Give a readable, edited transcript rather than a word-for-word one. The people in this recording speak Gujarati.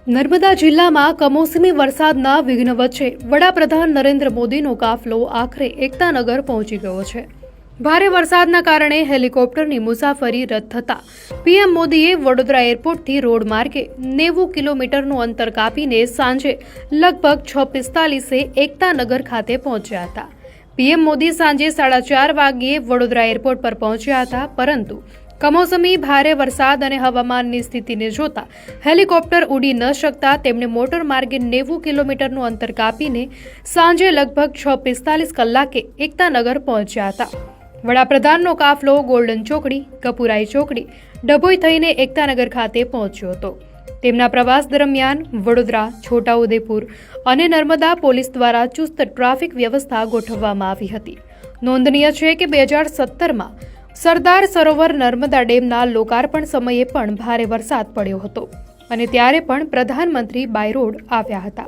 નર્મદા જિલ્લામાં કમોસમી વરસાદના વિઘ્ન વચ્ચે વડાપ્રધાન નરેન્દ્ર મોદીનો કાફલો આખરે એકતાનગર પહોંચી ગયો છે। ભારે વરસાદના કારણે હેલિકોપ્ટરની મુસાફરી રદ થતાં પીએમ મોદીએ વડોદરા એરપોર્ટથી રોડ માર્ગે 90 કિલોમીટરનું અંતર કાપીને સાંજે લગભગ 6:45 એકતાનગર ખાતે પહોંચ્યા હતા। પીએમ મોદી સાંજે 4:30 વાગ્યે વડોદરા એરપોર્ટ પર પહોંચ્યા હતા, પરંતુ કમોસમી ભારે વરસાદ અને હવામાનની સ્થિતિને જોતા હેલિકોપ્ટર ઉડી ન શકતા તેમણે મોટર માર્ગે 90 કિલોમીટરનું અંતર કાપીને સાંજે લગભગ 6:45 કલાકે એકતાનગર પહોંચ્યા હતા। વડાપ્રધાનનો કાફલો ગોલ્ડન ચોકડી, કપુરાઈ ચોકડી, ડભોઈ થઈને એકતાનગર ખાતે પહોંચ્યો હતો। તેમના પ્રવાસ દરમિયાન વડોદરા, છોટાઉદેપુર અને નર્મદા પોલીસ દ્વારા ચુસ્ત ટ્રાફિક વ્યવસ્થા ગોઠવવામાં આવી હતી। નોંધનીય છે કે 2017માં સરદાર સરોવર નર્મદા ડેમના લોકાર્પણ સમયે પણ ભારે વરસાદ પડ્યો હતો અને ત્યારે પણ પ્રધાનમંત્રી બાય રોડ આવ્યા હતા।